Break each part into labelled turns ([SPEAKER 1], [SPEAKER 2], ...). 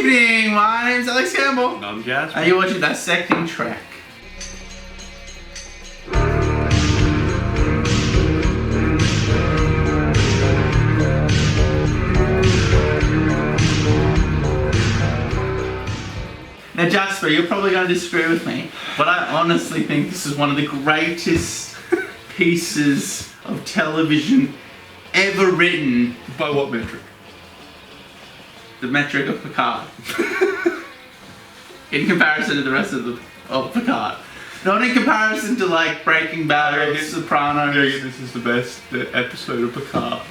[SPEAKER 1] evening, my name's Alex Campbell.
[SPEAKER 2] And I'm Jasper.
[SPEAKER 1] And you're watching Dissecting Trek. Now Jasper, you're probably going to disagree with me, but I honestly think this is one of the greatest pieces of television ever written.
[SPEAKER 2] By what metric?
[SPEAKER 1] The metric of Picard. In comparison to the rest of Picard. Not in comparison to like Breaking Bad or Sopranos.
[SPEAKER 2] This is the best episode of Picard.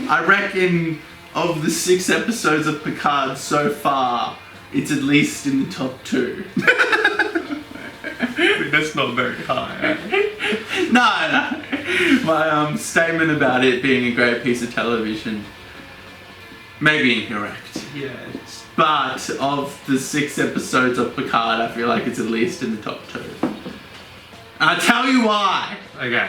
[SPEAKER 1] I reckon of the 6 episodes of Picard so far, it's at least in the top 2.
[SPEAKER 2] That's not very high.
[SPEAKER 1] No. My statement about it being a great piece of television may be incorrect.
[SPEAKER 2] Yes.
[SPEAKER 1] But of the 6 episodes of Picard, I feel like it's at least in the top 2. And I'll tell you why.
[SPEAKER 2] Okay.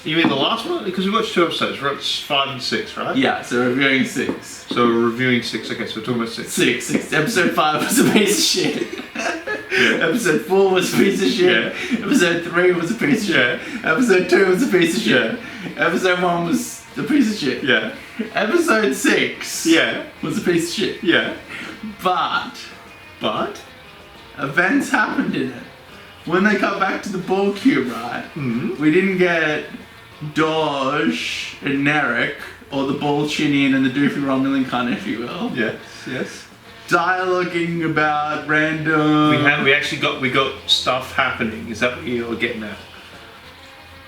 [SPEAKER 2] You mean the last one? Because we watched 2 episodes. We're at 5 and 6, right?
[SPEAKER 1] Yeah, so we're reviewing 6.
[SPEAKER 2] So we're reviewing 6. Okay, so we're talking about 6.
[SPEAKER 1] 6. Episode 5 was a piece of shit.
[SPEAKER 2] Yeah.
[SPEAKER 1] Episode 4 was a piece of shit.
[SPEAKER 2] Yeah.
[SPEAKER 1] Episode 3 was a piece of shit. Episode 2 was a piece of shit. Episode 1 was a piece of shit.
[SPEAKER 2] Yeah.
[SPEAKER 1] Episode 6 was a piece of shit.
[SPEAKER 2] Yeah.
[SPEAKER 1] But events happened in it. When they got back to the Borg cube, right?
[SPEAKER 2] Mm-hmm.
[SPEAKER 1] We didn't get Doj and Narek, or the Ball-Chinian and the doofy Romulan kind, if you will.
[SPEAKER 2] Yes.
[SPEAKER 1] Dialoguing about random.
[SPEAKER 2] We actually got stuff happening. Is that what you're getting at?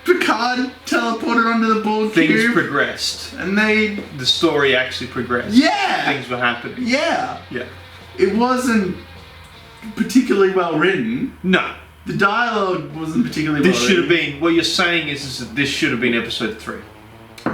[SPEAKER 1] Picard teleported onto the Borg cube.
[SPEAKER 2] Things progressed.
[SPEAKER 1] And the
[SPEAKER 2] story actually progressed.
[SPEAKER 1] Yeah.
[SPEAKER 2] Things were happening.
[SPEAKER 1] Yeah.
[SPEAKER 2] Yeah.
[SPEAKER 1] It wasn't particularly well written.
[SPEAKER 2] No.
[SPEAKER 1] The dialogue wasn't particularly well written.
[SPEAKER 2] This should have been, what you're saying is that this should have been episode 3.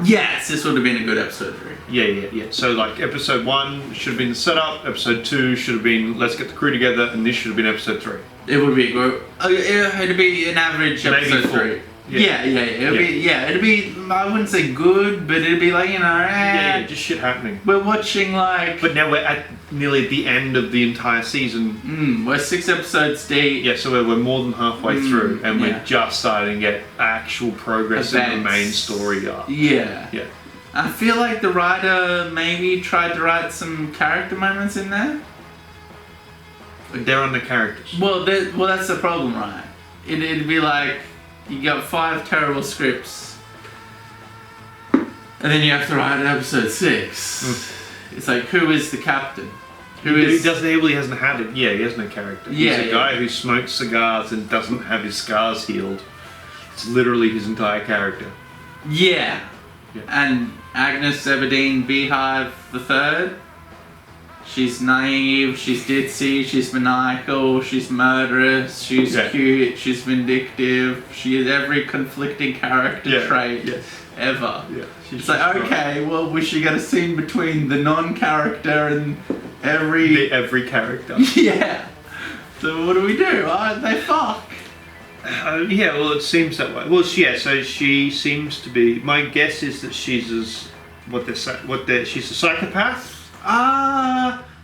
[SPEAKER 1] Yes, this would have been a good episode 3.
[SPEAKER 2] Yeah. So like episode 1 should have been the setup, episode 2 should have been let's get the crew together, and this should have been episode 3.
[SPEAKER 1] It would be good. It'd be an average episode 3. Yeah. It'd be, I wouldn't say good, but it'd be like,
[SPEAKER 2] just shit happening.
[SPEAKER 1] We're watching like...
[SPEAKER 2] But now we're at nearly the end of the entire season.
[SPEAKER 1] We're 6 episodes deep.
[SPEAKER 2] Yeah, so we're more than halfway through, and we're just starting to get actual progress in the main story arc.
[SPEAKER 1] Yeah.
[SPEAKER 2] Yeah.
[SPEAKER 1] I feel like the writer maybe tried to write some character moments in there.
[SPEAKER 2] They're on the characters.
[SPEAKER 1] Well, that's the problem, right? It'd be like, you got 5 terrible scripts, and then you have to write an episode 6. It's like, who is the captain?
[SPEAKER 2] He hasn't had it. Yeah, he has no character.
[SPEAKER 1] Yeah,
[SPEAKER 2] He's a guy who smokes cigars and doesn't have his scars healed. It's literally his entire character.
[SPEAKER 1] Yeah. And Agnes Everdeen Beehive III. She's naive, she's ditzy, she's maniacal, she's murderous, she's cute, she's vindictive, she has every conflicting character trait ever. Yeah. It's like, okay, well, we should get a scene between the non-character and every character. Yeah. So what do we do? They fuck.
[SPEAKER 2] Well, it seems that way. Well, so she seems to be. My guess is that she's she's a psychopath.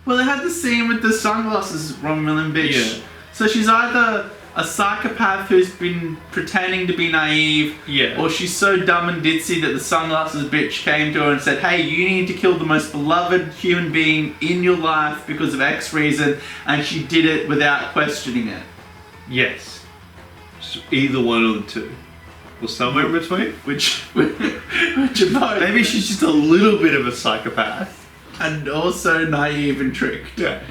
[SPEAKER 1] Well, they had the scene with the sunglasses Romulan bitch.
[SPEAKER 2] Yeah.
[SPEAKER 1] So she's either a psychopath who's been pretending to be naive, or she's so dumb and ditzy that the sunglasses bitch came to her and said, hey, you need to kill the most beloved human being in your life because of X reason, and she did it without questioning it.
[SPEAKER 2] Yes. So either one of the two. Or somewhere in between.
[SPEAKER 1] Which are both.
[SPEAKER 2] Maybe she's just a little bit of a psychopath.
[SPEAKER 1] And also naive and tricked.
[SPEAKER 2] Yeah.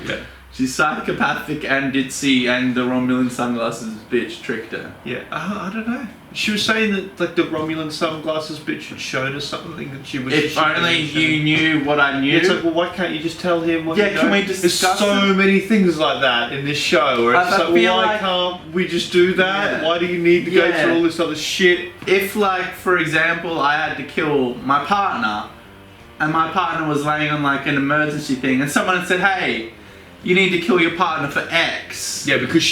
[SPEAKER 1] She's psychopathic and ditzy, and the Romulan sunglasses bitch tricked her.
[SPEAKER 2] Yeah, I don't know. She was saying that like the Romulan sunglasses bitch had shown us something that she was.
[SPEAKER 1] If only you knew what I knew.
[SPEAKER 2] It's like, well, why can't you just tell him what you know?
[SPEAKER 1] Can we discuss
[SPEAKER 2] There's so many things like that in this show where it's like, well, why can't we just do that? Why do you need to go through all this other shit?
[SPEAKER 1] If, like, for example, I had to kill my partner, and my partner was laying on like an emergency thing, and someone had said, hey, you need to kill your partner for X.
[SPEAKER 2] Yeah, because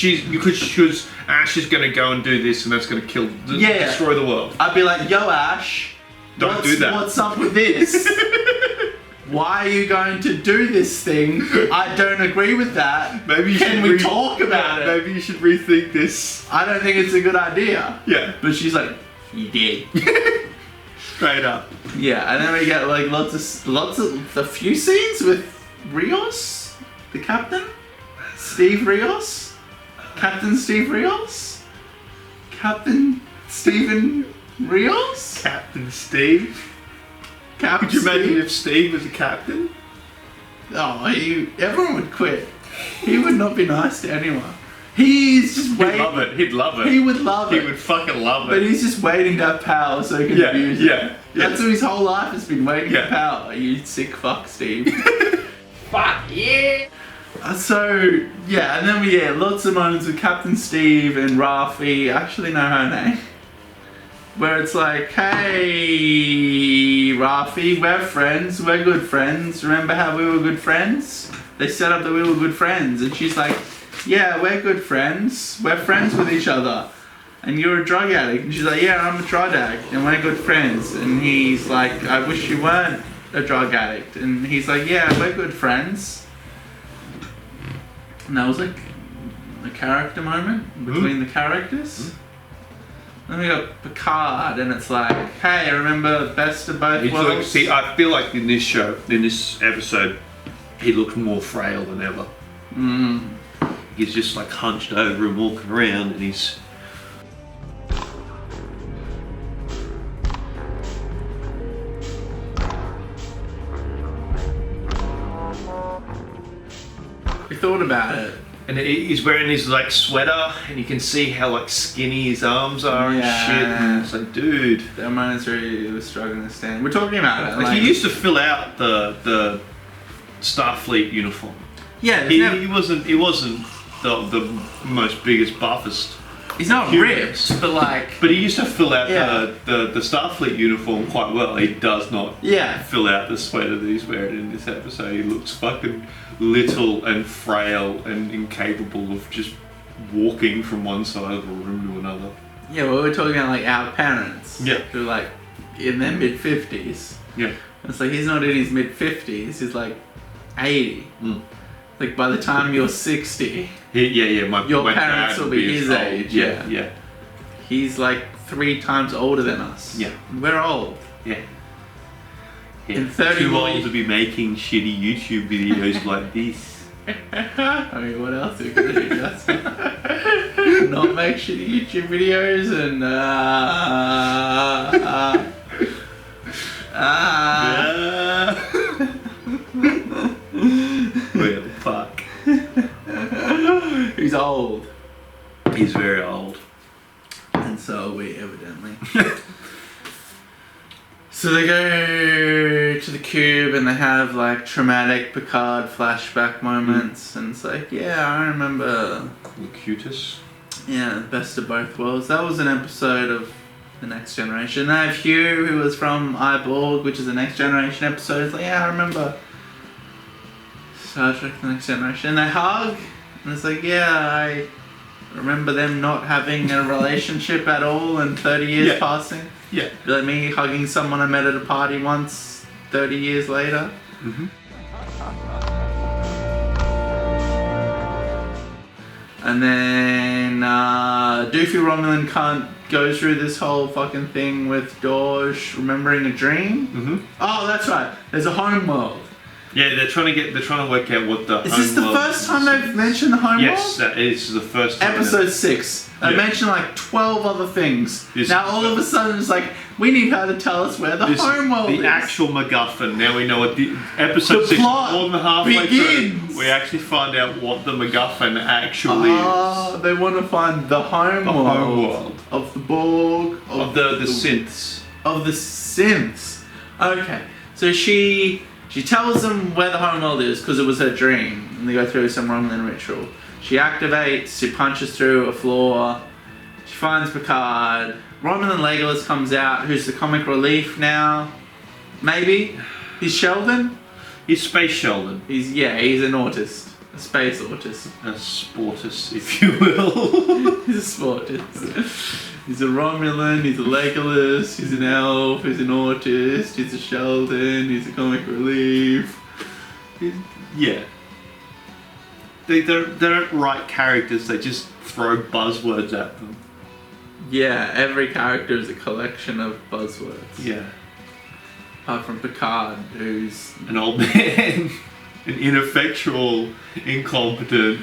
[SPEAKER 2] Ash is going to go and do this, and that's going to destroy the world.
[SPEAKER 1] I'd be like, yo, Ash,
[SPEAKER 2] Don't do that.
[SPEAKER 1] What's up with this? why are you going to do this thing? I don't agree with that.
[SPEAKER 2] Maybe you
[SPEAKER 1] Can
[SPEAKER 2] should
[SPEAKER 1] we talk about it?
[SPEAKER 2] Maybe you should rethink this.
[SPEAKER 1] I don't think it's a good idea.
[SPEAKER 2] Yeah.
[SPEAKER 1] But she's like, you did.
[SPEAKER 2] Straight up.
[SPEAKER 1] Yeah, and then we get like a few scenes with Rios, the captain, Steve Rios, Captain Steve Rios, Captain Stephen Rios,
[SPEAKER 2] Captain Steve.
[SPEAKER 1] Captain.
[SPEAKER 2] Could you imagine
[SPEAKER 1] Steve?
[SPEAKER 2] if Steve was a captain?
[SPEAKER 1] Oh, everyone would quit. He would not be nice to anyone. He's just
[SPEAKER 2] He'd
[SPEAKER 1] waiting.
[SPEAKER 2] love it. He'd love it.
[SPEAKER 1] He would love it.
[SPEAKER 2] He would fucking love
[SPEAKER 1] But
[SPEAKER 2] it.
[SPEAKER 1] he's just waiting to have power so he can abuse it.
[SPEAKER 2] Yeah.
[SPEAKER 1] That's what his whole life has been, waiting
[SPEAKER 2] Yeah.
[SPEAKER 1] for power. You sick fuck, Steve.
[SPEAKER 2] Fuck yeah.
[SPEAKER 1] So, yeah, and then we get lots of moments with Captain Steve and Rafi. I actually know her name. Where it's like, hey, Rafi, we're friends. We're good friends. Remember how we were good friends? They set up that we were good friends. And she's like, yeah, we're good friends. We're friends with each other. And you're a drug addict. And she's like, yeah, I'm a drug addict. And we're good friends. And he's like, I wish you weren't a drug addict. And he's like, yeah, we're good friends. And that was like a character moment between the characters. Then we got Picard, and it's like, hey, remember Best of Both Worlds?
[SPEAKER 2] See, I feel like in this show, in this episode, he looked more frail than ever. He's just like hunched over and walking around, and he's...
[SPEAKER 1] We thought about it.
[SPEAKER 2] And he's wearing his like sweater, and you can see how like skinny his arms are and shit. And it's like, dude.
[SPEAKER 1] There were moments where he was struggling to stand. We're talking about it.
[SPEAKER 2] Like, he used to fill out the Starfleet uniform.
[SPEAKER 1] Yeah,
[SPEAKER 2] He wasn't the most biggest buffest.
[SPEAKER 1] he's not ripped, but like...
[SPEAKER 2] But he used to fill out
[SPEAKER 1] Yeah.
[SPEAKER 2] the Starfleet uniform quite well. He does not
[SPEAKER 1] Yeah.
[SPEAKER 2] fill out the sweater that he's wearing in this episode. He looks fucking little and frail and incapable of just walking from one side of the room to another.
[SPEAKER 1] Yeah, well, we're talking about like our parents.
[SPEAKER 2] Yeah.
[SPEAKER 1] Who are like in their mid-50s.
[SPEAKER 2] Yeah.
[SPEAKER 1] It's like he's not in his mid-50s, he's like 80. Like by the time you're 60,
[SPEAKER 2] My
[SPEAKER 1] Your
[SPEAKER 2] my
[SPEAKER 1] parents
[SPEAKER 2] dad
[SPEAKER 1] will
[SPEAKER 2] would
[SPEAKER 1] be
[SPEAKER 2] as
[SPEAKER 1] his
[SPEAKER 2] old.
[SPEAKER 1] age,
[SPEAKER 2] Yeah.
[SPEAKER 1] yeah. he's like 3 times older than us.
[SPEAKER 2] Yeah.
[SPEAKER 1] We're old.
[SPEAKER 2] Yeah.
[SPEAKER 1] In 30
[SPEAKER 2] Too
[SPEAKER 1] more
[SPEAKER 2] old to be making shitty YouTube videos like this.
[SPEAKER 1] I mean, what else are we gonna do, Justin? Not make shitty YouTube videos and
[SPEAKER 2] Well, fuck.
[SPEAKER 1] He's old.
[SPEAKER 2] He's very old.
[SPEAKER 1] And so are we, evidently. So they go to the cube and they have like traumatic Picard flashback moments, and it's like, yeah, I remember.
[SPEAKER 2] Locutus.
[SPEAKER 1] Yeah, Best of Both Worlds. That was an episode of The Next Generation. They have Hugh, who was from Borg, which is the Next Generation episode. It's like, yeah, I remember Star Trek The Next Generation. And they hug, and it's like, yeah, I remember them not having a relationship at all and 30 years passing.
[SPEAKER 2] Yeah.
[SPEAKER 1] Like me hugging someone I met at a party once, 30 years later. And then Doofy Romulan can't go through this whole fucking thing with Dorj remembering a dream. Oh, that's right. There's a home world.
[SPEAKER 2] Yeah, they're trying to work out what the.
[SPEAKER 1] Is this the first time they've mentioned the home
[SPEAKER 2] Yes,
[SPEAKER 1] world?
[SPEAKER 2] that is the first time.
[SPEAKER 1] Episode 6. They mentioned like 12 other things. Now all of a sudden it's like, we need her to tell us where the home world is.
[SPEAKER 2] The actual MacGuffin. Now we know what the episode
[SPEAKER 1] The
[SPEAKER 2] 6,
[SPEAKER 1] plot
[SPEAKER 2] more than halfway
[SPEAKER 1] begins.
[SPEAKER 2] through. We actually find out what the MacGuffin actually is.
[SPEAKER 1] They want to find the home world.
[SPEAKER 2] Home world.
[SPEAKER 1] Of the Borg.
[SPEAKER 2] Of the synths.
[SPEAKER 1] Of the synths. Okay. So she tells them where the home world is because it was her dream. And they go through some Romulan ritual. She activates, she punches through a floor. She finds Picard. Romulan Legolas comes out, who's the comic relief now. Maybe? He's Sheldon?
[SPEAKER 2] He's Space Sheldon.
[SPEAKER 1] He's an autist. A space autist.
[SPEAKER 2] A sportist, if you will.
[SPEAKER 1] He's a sportist. He's a Romulan, he's a Legolas, he's an elf, he's an autist, he's a Sheldon, he's a comic relief.
[SPEAKER 2] Yeah. They don't write characters, they just throw buzzwords at them.
[SPEAKER 1] Yeah, every character is a collection of buzzwords.
[SPEAKER 2] Yeah.
[SPEAKER 1] Apart from Picard, who's
[SPEAKER 2] An old man. An ineffectual, incompetent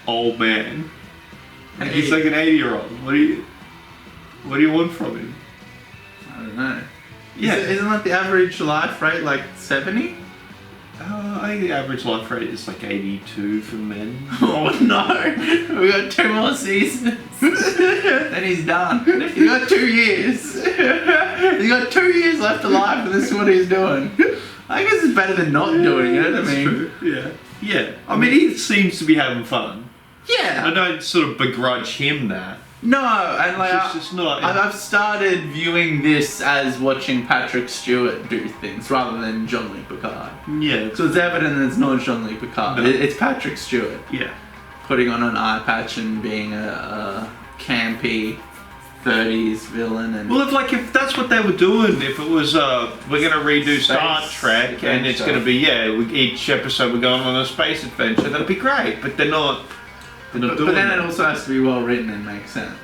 [SPEAKER 2] old man. And he's like an 80-year-old. What do you want from him?
[SPEAKER 1] I don't know.
[SPEAKER 2] Yeah.
[SPEAKER 1] Isn't that the average life rate like 70?
[SPEAKER 2] I think the average life rate is like 82 for men.
[SPEAKER 1] Oh no! We got 2 more seasons. Then he's done. He got 2 years. He's got 2 years left alive, and this is what he's doing. I guess it's better than not doing it. I mean,
[SPEAKER 2] true. Yeah. Yeah. I mean, he seems to be having fun.
[SPEAKER 1] yeah.
[SPEAKER 2] I don't sort of begrudge him that.
[SPEAKER 1] No, and like
[SPEAKER 2] It's just not.
[SPEAKER 1] I've started viewing this as watching Patrick Stewart do things rather than Jean-Luc Picard.
[SPEAKER 2] Yeah.
[SPEAKER 1] So it's evident that it's not Jean-Luc Picard.
[SPEAKER 2] No.
[SPEAKER 1] It's Patrick Stewart
[SPEAKER 2] Yeah.
[SPEAKER 1] putting on an eye patch and being a campy 30s villain. And
[SPEAKER 2] Well, if that's what they were doing, if it was we're gonna redo Star
[SPEAKER 1] Space
[SPEAKER 2] Trek and it's
[SPEAKER 1] adventure.
[SPEAKER 2] gonna be each episode we're going on a space adventure, that'd be great. But they're not. They're not doing
[SPEAKER 1] but then
[SPEAKER 2] that.
[SPEAKER 1] it also has to be well written and make sense.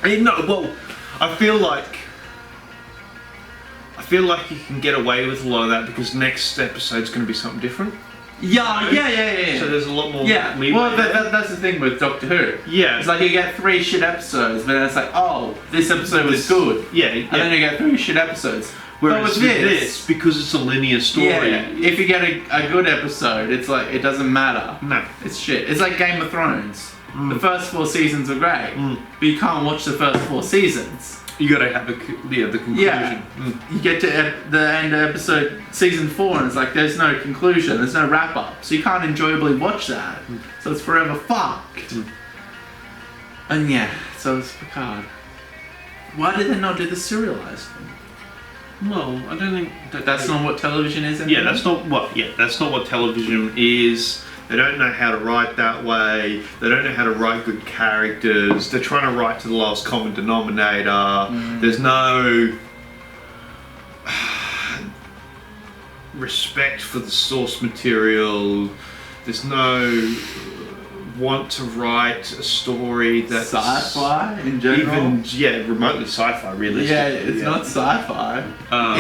[SPEAKER 2] Well, I feel like you can get away with a lot of that because next episode's going to be something different.
[SPEAKER 1] Yeah.
[SPEAKER 2] So there's a lot more.
[SPEAKER 1] Yeah,
[SPEAKER 2] leeway
[SPEAKER 1] well,
[SPEAKER 2] there.
[SPEAKER 1] that's the thing with Doctor Who.
[SPEAKER 2] Yeah.
[SPEAKER 1] It's like you get 3 shit episodes, but then it's like, oh, this episode was good.
[SPEAKER 2] Yeah.
[SPEAKER 1] And then you get 3 shit episodes.
[SPEAKER 2] Whereas
[SPEAKER 1] with
[SPEAKER 2] with this, because it's a linear story.
[SPEAKER 1] Yeah, if you get a good episode, it's like, it doesn't matter.
[SPEAKER 2] No.
[SPEAKER 1] It's shit. It's like Game of Thrones. The first 4 seasons are great, but you can't watch the first 4 seasons.
[SPEAKER 2] You got to have the conclusion.
[SPEAKER 1] Yeah. You get to the end of season 4 and it's like there's no conclusion, there's no wrap up, so you can't enjoyably watch that. So it's forever fucked. And yeah, so it's Picard. Why did they not do the serialized thing?
[SPEAKER 2] Well, I don't think
[SPEAKER 1] That's not what television is anymore?
[SPEAKER 2] that's not what television is. They don't know how to write that way. They don't know how to write good characters. They're trying to write to the lowest common denominator. There's no respect for the source material. There's no want to write a story that's
[SPEAKER 1] sci-fi in general?
[SPEAKER 2] Even remotely sci-fi, realistically.
[SPEAKER 1] Yeah, it's not sci-fi.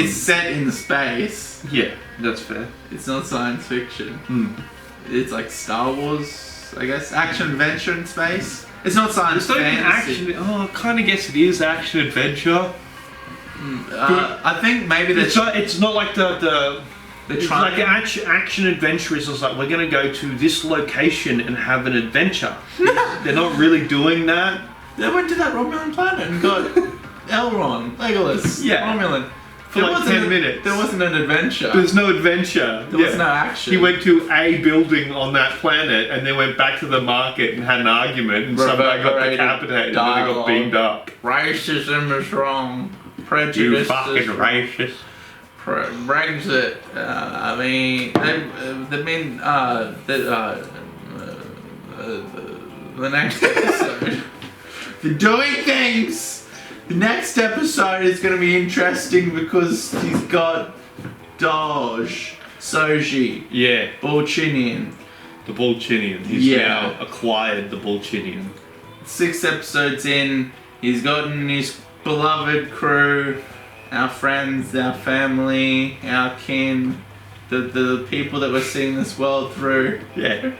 [SPEAKER 1] It's set in space.
[SPEAKER 2] Yeah, that's fair.
[SPEAKER 1] It's not science fiction. It's like Star Wars, I guess. Action adventure in space. It's not science
[SPEAKER 2] It's not even
[SPEAKER 1] fantasy.
[SPEAKER 2] action. Oh, I kind of guess it is action adventure.
[SPEAKER 1] I think maybe
[SPEAKER 2] It's not like the it's
[SPEAKER 1] trying-
[SPEAKER 2] like action adventure is like we're gonna go to this location and have an adventure. They're not really doing that.
[SPEAKER 1] they went to that Romulan planet and got Elrond, Legolas,
[SPEAKER 2] Yeah.
[SPEAKER 1] Romulan.
[SPEAKER 2] For like 10 minutes.
[SPEAKER 1] There wasn't an adventure.
[SPEAKER 2] There's no adventure.
[SPEAKER 1] There was no action.
[SPEAKER 2] He went to a building on that planet and then went back to the market and had an argument and somebody got
[SPEAKER 1] Reverberated
[SPEAKER 2] decapitated and then they got
[SPEAKER 1] dialogue.
[SPEAKER 2] beamed up.
[SPEAKER 1] Racism is wrong.
[SPEAKER 2] You
[SPEAKER 1] Prejudice
[SPEAKER 2] fucking
[SPEAKER 1] is wrong.
[SPEAKER 2] racist.
[SPEAKER 1] Brexit. I mean, the next episode. They're doing things. The next episode is going to be interesting because he's got Dodge, Soji,
[SPEAKER 2] Yeah,
[SPEAKER 1] Bolchinian.
[SPEAKER 2] the Bolchinian. He's now acquired the Bolchinian.
[SPEAKER 1] 6 episodes in, he's gotten his beloved crew, our friends, our family, our kin, the people that we're seeing this world through.
[SPEAKER 2] Yeah.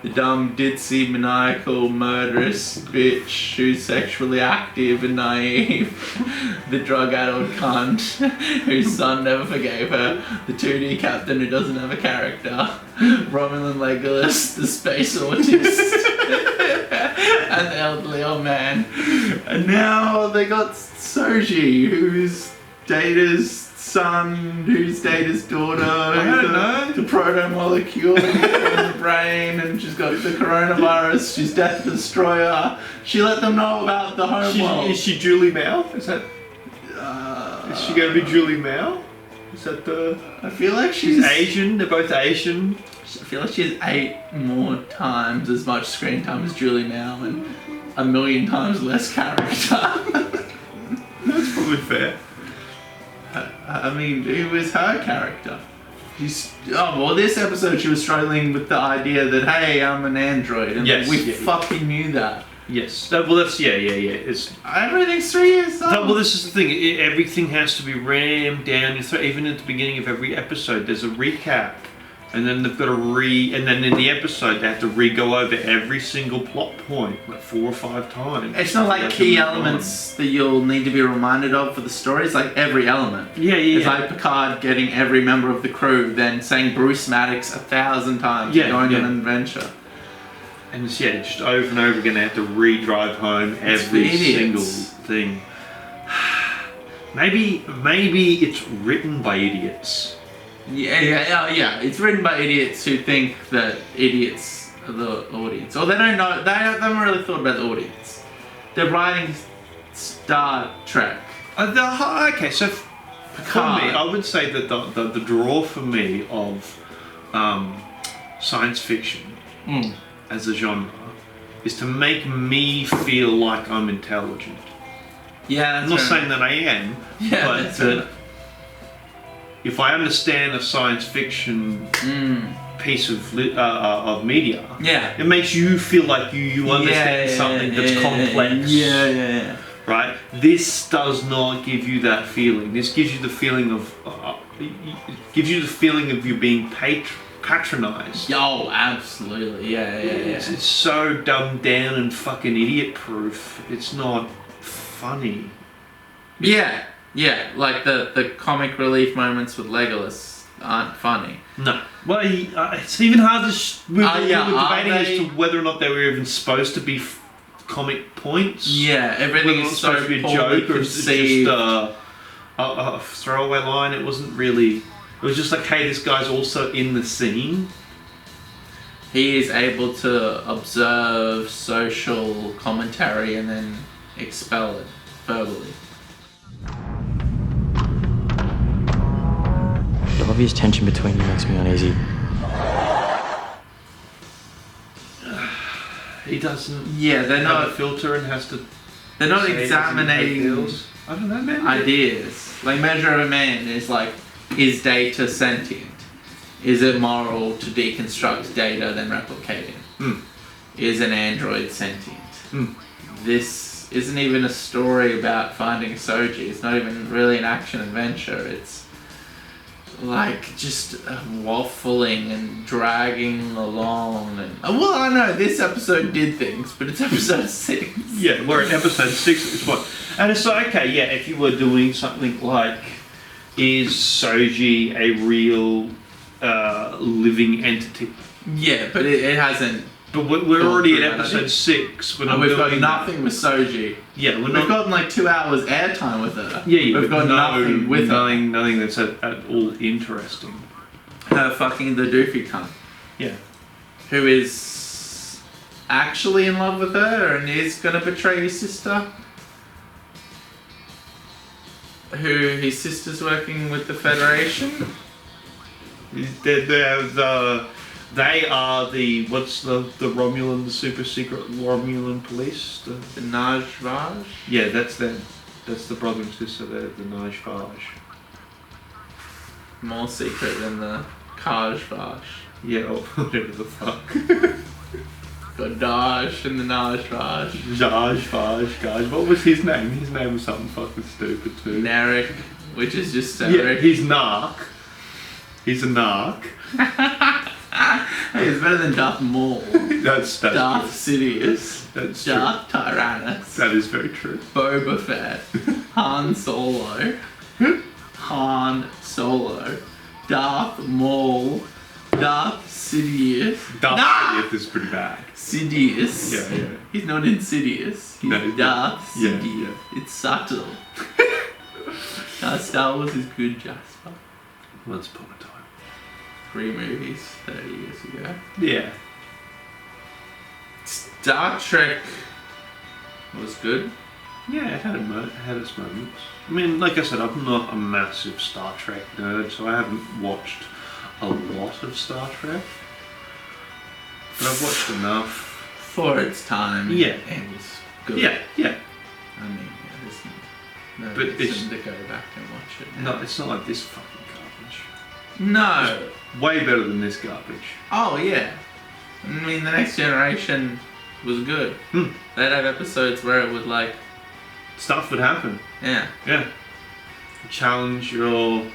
[SPEAKER 1] The dumb, ditzy, maniacal, murderous bitch who's sexually active and naive. The drug-addled cunt whose son never forgave her. The 2D captain who doesn't have a character. Romulan Legolas, the space autist. And the elderly old man. And now they got Soji, who's Data's son, who's Data's daughter.
[SPEAKER 2] I don't know.
[SPEAKER 1] The proto-molecule in the brain, and she's got the coronavirus. She's Death Destroyer. She let them know about the homeworld.
[SPEAKER 2] Is she Julie Mao? Is that? Is she going to be Julie Mao? Is that the?
[SPEAKER 1] I feel like
[SPEAKER 2] She's Asian. They're both Asian.
[SPEAKER 1] feel like she has 8 more times as much screen time as Julie now and 1,000,000 times less character.
[SPEAKER 2] That's probably fair.
[SPEAKER 1] I mean, it was her character. This episode she was struggling with the idea that, hey, I'm an android, and we fucking knew that.
[SPEAKER 2] Yes. Well, that's It's
[SPEAKER 1] everything's 3 years old.
[SPEAKER 2] Well, this is the thing. Everything has to be rammed down your throat. Even at the beginning of every episode, there's a recap, and then they've got to and then in the episode they have to go over every single plot point like 4 or 5 times.
[SPEAKER 1] It's not like key elements that you'll need to be reminded of for the story. It's like every element. It's like Picard getting every member of the crew, then saying Bruce Maddox 1,000 times, going on an adventure.
[SPEAKER 2] And it's, just over and over again, they have to re-drive home every single thing. Maybe it's written by idiots.
[SPEAKER 1] Yeah. It's written by idiots who think that idiots are the audience. Or they don't know, they haven't really thought about the audience. They're writing Star Trek.
[SPEAKER 2] Okay, so for me, I would say that the draw for me of science fiction as a genre is to make me feel like I'm intelligent.
[SPEAKER 1] Yeah,
[SPEAKER 2] I'm not saying that I am, but that if I understand a science fiction piece of media, it makes you feel like you understand something that's complex.
[SPEAKER 1] Yeah.
[SPEAKER 2] Right? This does not give you that feeling. This gives you the feeling of you being patronized.
[SPEAKER 1] Oh, absolutely. Yeah.
[SPEAKER 2] It's so dumbed down and fucking idiot proof. It's not funny.
[SPEAKER 1] Yeah, like the comic relief moments with Legolas aren't funny.
[SPEAKER 2] No. Well, it's even hard to... we were debating as to whether or not they were even supposed to be comic points.
[SPEAKER 1] Yeah, everything is so
[SPEAKER 2] supposed to be a joke, or just a throwaway line. It wasn't really... It was just like, hey, this guy's also in the scene.
[SPEAKER 1] He is able to observe social commentary and then expel it verbally.
[SPEAKER 3] The obvious tension between you makes me uneasy.
[SPEAKER 2] He doesn't.
[SPEAKER 1] Yeah, they're not
[SPEAKER 2] have a filter and has to.
[SPEAKER 1] They're not examining.
[SPEAKER 2] I don't know, man.
[SPEAKER 1] Ideas like Measure of a Man is like, is data sentient? Is it moral to deconstruct data then replicate it? Is an android sentient? This isn't even a story about finding Soji. It's not even really an action adventure. It's like just waffling and dragging along. And well, I know this episode did things, but it's episode 6.
[SPEAKER 2] Yeah, we're in episode 6 at this point. And it's like, okay, yeah, if you were doing something like, is Soji a real living entity?
[SPEAKER 1] Yeah, but it hasn't.
[SPEAKER 2] But we're already at episode 6.
[SPEAKER 1] And we've got nothing with Soji.
[SPEAKER 2] Yeah,
[SPEAKER 1] we've gotten like 2 hours airtime with her.
[SPEAKER 2] Yeah,
[SPEAKER 1] we've got nothing with her.
[SPEAKER 2] Nothing that's at all interesting.
[SPEAKER 1] Her fucking the doofy cunt.
[SPEAKER 2] Yeah.
[SPEAKER 1] Who is actually in love with her and is gonna betray his sister. Who his sister's working with the Federation.
[SPEAKER 2] They are the Romulan, the super secret Romulan police.
[SPEAKER 1] The Najvaj?
[SPEAKER 2] Yeah, that's them. That's the brother and sister, the Najvaj.
[SPEAKER 1] More secret than the Kajvaj.
[SPEAKER 2] Yeah, or whatever the fuck.
[SPEAKER 1] Got Dash and the Najvaj.
[SPEAKER 2] Najvaj. What was his name? His name was something fucking stupid too.
[SPEAKER 1] Narek, which is just Narek.
[SPEAKER 2] Yeah, he's Nark. He's a Nark.
[SPEAKER 1] Hey, it's better than Darth Maul.
[SPEAKER 2] That's
[SPEAKER 1] Darth
[SPEAKER 2] true.
[SPEAKER 1] Sidious.
[SPEAKER 2] That's
[SPEAKER 1] Darth Tyrannus.
[SPEAKER 2] That is very true.
[SPEAKER 1] Boba Fett. Han Solo. Han Solo. Darth Maul. Darth Sidious.
[SPEAKER 2] Darth Sidious is pretty bad.
[SPEAKER 1] Sidious.
[SPEAKER 2] Yeah.
[SPEAKER 1] He's not insidious. He's Darth Sidious.
[SPEAKER 2] Yeah.
[SPEAKER 1] It's subtle. Star Wars is good, Jasper.
[SPEAKER 2] Once upon a time.
[SPEAKER 1] 3 movies 30 years ago.
[SPEAKER 2] Yeah.
[SPEAKER 1] Star Trek was good.
[SPEAKER 2] Yeah, it had its moments. I mean, like I said, I'm not a massive Star Trek nerd, so I haven't watched a lot of Star Trek. But I've watched enough.
[SPEAKER 1] For its time.
[SPEAKER 2] Yeah.
[SPEAKER 1] It was good.
[SPEAKER 2] Yeah.
[SPEAKER 1] I mean, there's no
[SPEAKER 2] But
[SPEAKER 1] reason to go back and watch it now.
[SPEAKER 2] No, it's not like this fucking garbage.
[SPEAKER 1] No.
[SPEAKER 2] Way better than this garbage.
[SPEAKER 1] Oh, yeah. I mean, The Next Generation was good. They'd have episodes where it would, like...
[SPEAKER 2] Stuff would happen.
[SPEAKER 1] Yeah.
[SPEAKER 2] Yeah. Challenge your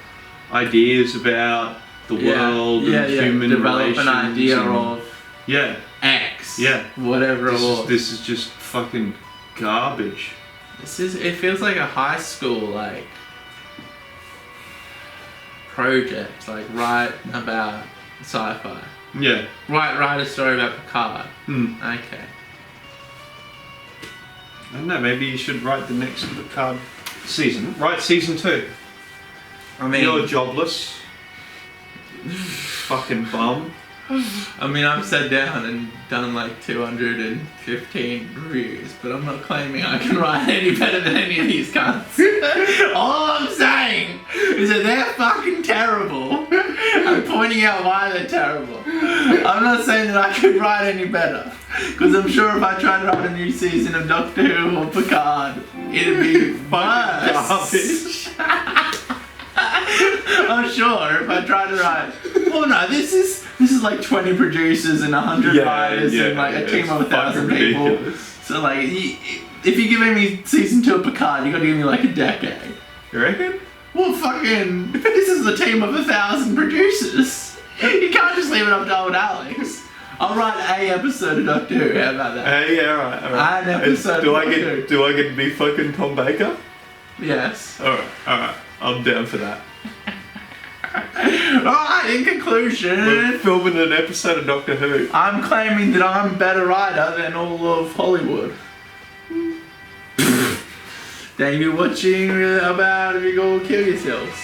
[SPEAKER 2] ideas about the world and human
[SPEAKER 1] develop
[SPEAKER 2] relations.
[SPEAKER 1] an idea
[SPEAKER 2] and,
[SPEAKER 1] of
[SPEAKER 2] yeah.
[SPEAKER 1] X.
[SPEAKER 2] Yeah.
[SPEAKER 1] Whatever it was.
[SPEAKER 2] This is just fucking garbage.
[SPEAKER 1] It feels like a high school, like, project. Like, write about sci-fi.
[SPEAKER 2] Yeah.
[SPEAKER 1] Write a story about Picard. Okay.
[SPEAKER 2] I don't know, maybe you should write the next Picard season. Write season 2.
[SPEAKER 1] I mean...
[SPEAKER 2] You're jobless. Fucking bum.
[SPEAKER 1] I mean, I've sat down and done like 215 reviews, but I'm not claiming I can write any better than any of these cunts. All I'm saying is that they're fucking terrible. I'm pointing out why they're terrible. I'm not saying that I could write any better, because I'm sure if I tried to write a new season of Doctor Who or Picard, it'd be worse. I'm sure if I tried to write... Well, no, this is like 20 producers and 100 writers and like a team of 1,000 people.
[SPEAKER 2] Ridiculous.
[SPEAKER 1] So like, if you're giving me season 2 of Picard, you got to give me like a decade.
[SPEAKER 2] You reckon?
[SPEAKER 1] Well, fucking, this is the team of 1,000 producers. You can't just leave it up to old Alex. I'll write a episode of Doctor Who. How about that?
[SPEAKER 2] Yeah, alright.
[SPEAKER 1] An episode.
[SPEAKER 2] Do I get to be fucking Tom Baker?
[SPEAKER 1] Yes.
[SPEAKER 2] Alright. I'm down for that.
[SPEAKER 1] Alright, in conclusion,
[SPEAKER 2] we're filming an episode of Doctor Who.
[SPEAKER 1] I'm claiming that I'm a better writer than all of Hollywood. Thank you for watching about If You Go Kill Yourselves.